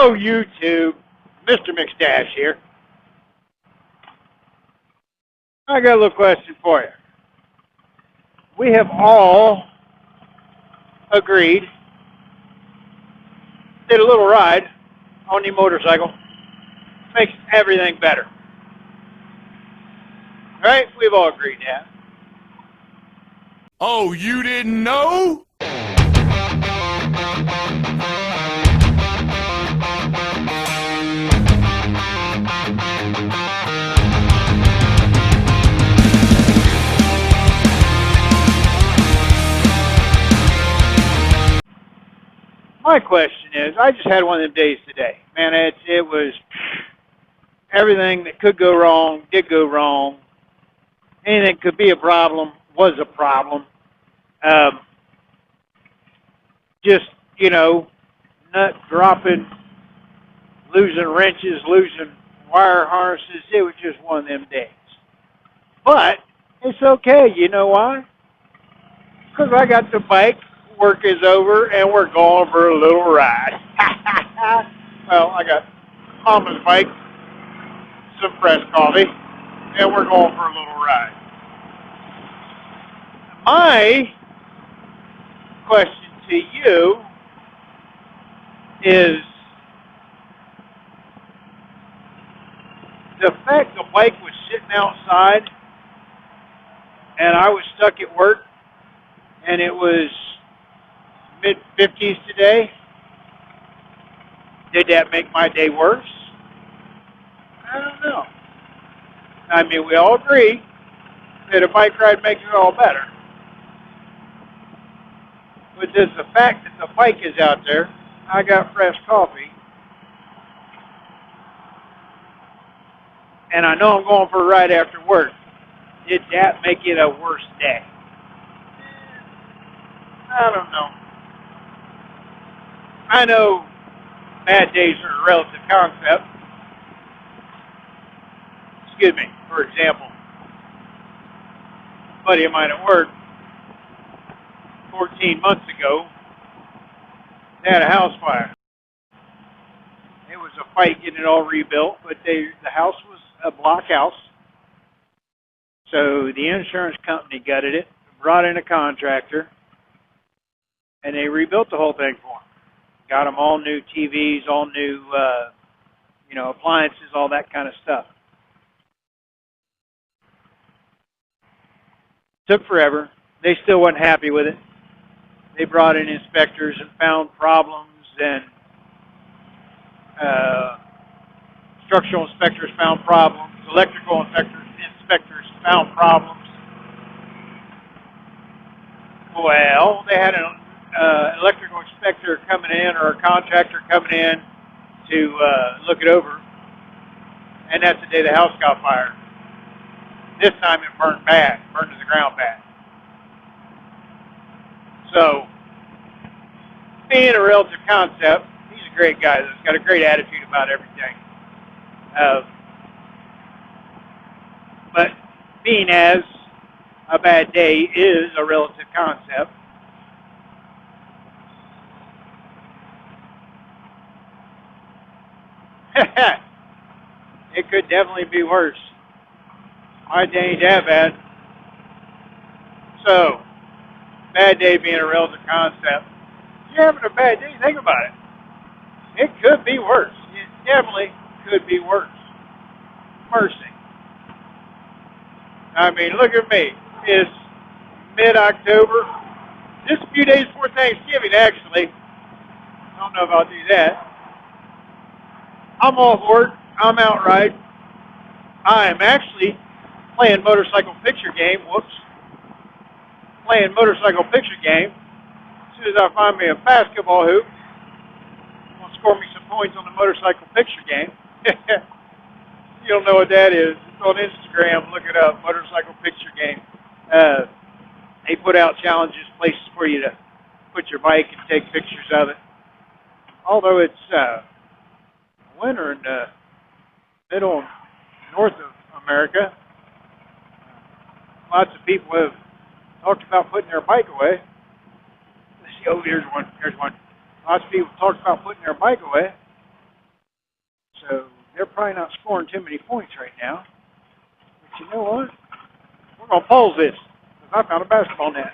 Hello, YouTube. Mr. McStache here. I got a little question for you. We have all agreed, did a little ride on the motorcycle. Makes everything better. Right? We've all agreed that. Oh, you didn't know? My question is, I just had one of them days today. Man, it was everything that could go wrong, did go wrong. Anything that could be a problem was a problem. Just, nut dropping, losing wrenches, losing wire harnesses. It was just one of them days. But it's okay. You know why? Because I got the bike. Work is over, and we're going for a little ride. Well, I got Mama's bike, some fresh coffee, and we're going for a little ride. My question to you is, the fact the bike was sitting outside, and I was stuck at work, and it was mid-50s today, did that make my day worse? I don't know. I mean, we all agree that a bike ride makes it all better. But does the fact that the bike is out there, I got fresh coffee, and I know I'm going for a ride after work, did that make it a worse day? I don't know. I know bad days are a relative concept. Excuse me. For example, a buddy of mine at work, 14 months ago, they had a house fire. It was a fight getting it all rebuilt, but the house was a block house. So the insurance company gutted it, brought in a contractor, and they rebuilt the whole thing for them. Got them all new TVs, all new, appliances, all that kind of stuff. Took forever. They still wasn't happy with it. They brought in inspectors and found problems, and structural inspectors found problems. Electrical inspectors found problems. Well, they had an electrical inspector coming in, or a contractor coming in to look it over, and that's the day the house got fired. This time it burned bad, burned to the ground bad. So, being a relative concept, he's a great guy that's got a great attitude about everything. But being as a bad day is a relative concept, it could definitely be worse. My day ain't that bad. So, bad day being a relative concept. If you're having a bad day, think about it. It could be worse. It definitely could be worse. Mercy. I mean, look at me. It's mid-October. Just a few days before Thanksgiving, actually. I don't know if I'll do that. I'm all for it. I'm outright. I am actually playing motorcycle picture game. Whoops. Playing motorcycle picture game. As soon as I find me a basketball hoop, I'm going to score me some points on the motorcycle picture game. You don't know what that is. It's on Instagram. Look it up. Motorcycle picture game. They put out challenges, places for you to put your bike and take pictures of it. Although it's winter in the middle and north of America, lots of people have talked about putting their bike away. Let's see, oh, here's one. Lots of people talked about putting their bike away. so they're probably not scoring too many points right now. But you know what? We're going to pause this, because I found a basketball net.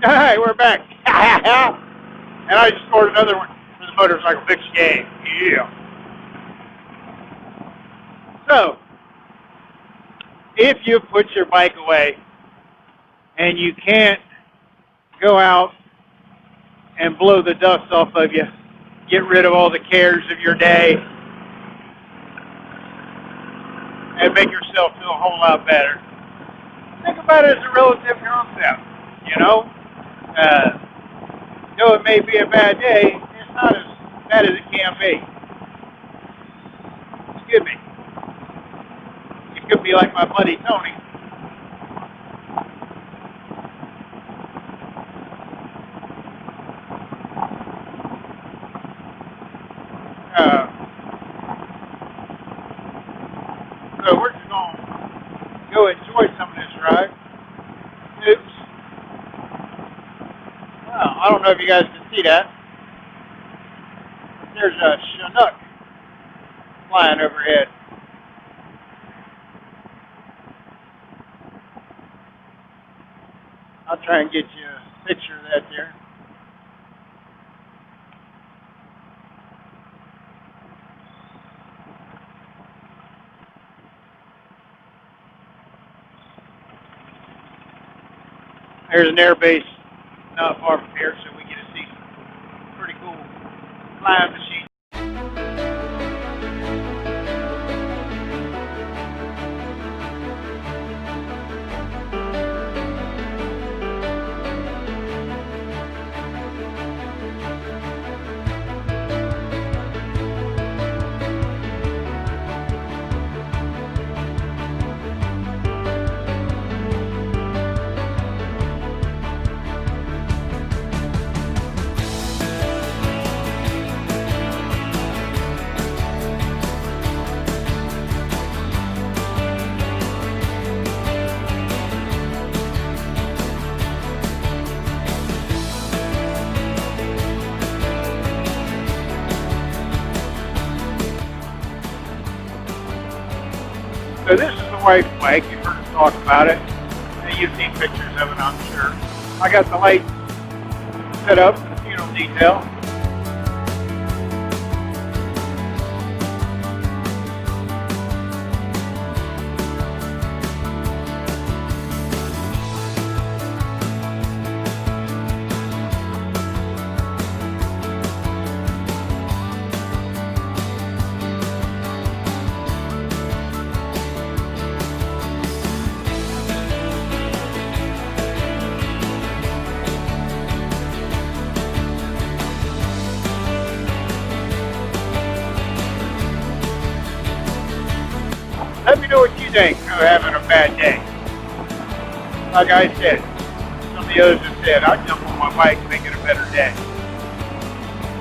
Hey, we're back. And I just scored another one for the Motorcycle Fix game. Yeah. So, if you put your bike away and you can't go out and blow the dust off of you, get rid of all the cares of your day, and make yourself feel a whole lot better, think about it as a relative concept, you know? Though it may be a bad day, it's not as bad as it can be. Excuse me. It could be like my buddy Tony. So we're just going to go enjoy some of this ride. Oops. Well, I don't know if you guys can see that. There's a Chinook flying overhead. I'll try and get you a picture of that there. There's an air base not far from here, so we get to see some pretty cool flying machines. So this is the wife's bike. You've heard us talk about it. And you've seen pictures of it, I'm sure. I got the lights set up for the funeral detail. Let me know what you think of having a bad day. Like I said, some of the others have said, I'd jump on my bike and make it a better day.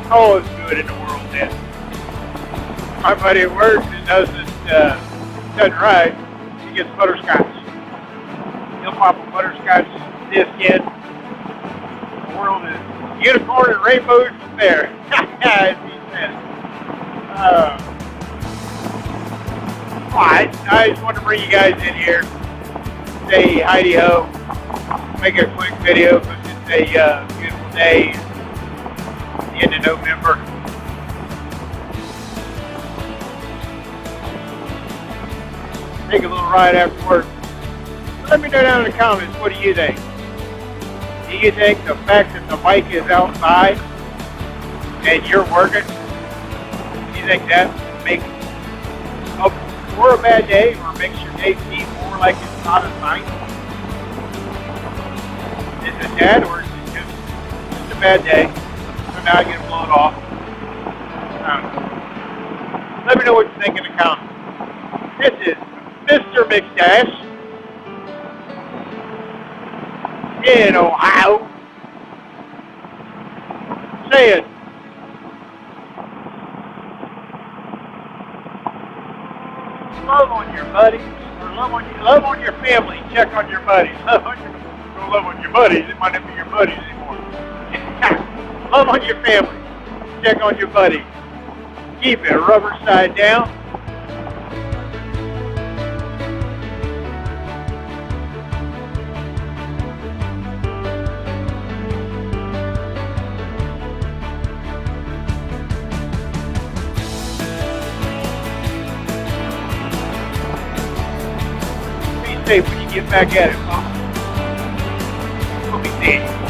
All is good in the world then. My buddy at work that doesn't ride, he gets butterscotch. He'll pop a butterscotch disc in. The world is unicorn and rainbows from there. As he says. I just wanted to bring you guys in here, say Heidi Ho, make a quick video because it's a beautiful day at the end of November. Take a little ride after work. Let me know down in the comments, what do you think? Do you think the fact that the bike is outside and you're working, do you think that makes up for a bad day or makes your day seem more like it's not as nice? Is it that or is it just a bad day? So now I get to blow it off. Let me know what you think in the comments. This is Mr. McStache in Ohio saying, love on your buddies, or love on your family. Check on your buddies. Don't love on your buddies. It might not be your buddies anymore. Love on your family. Check on your buddies. keep it rubber side down. Be safe when you get back at it, folks. We'll be seeing you.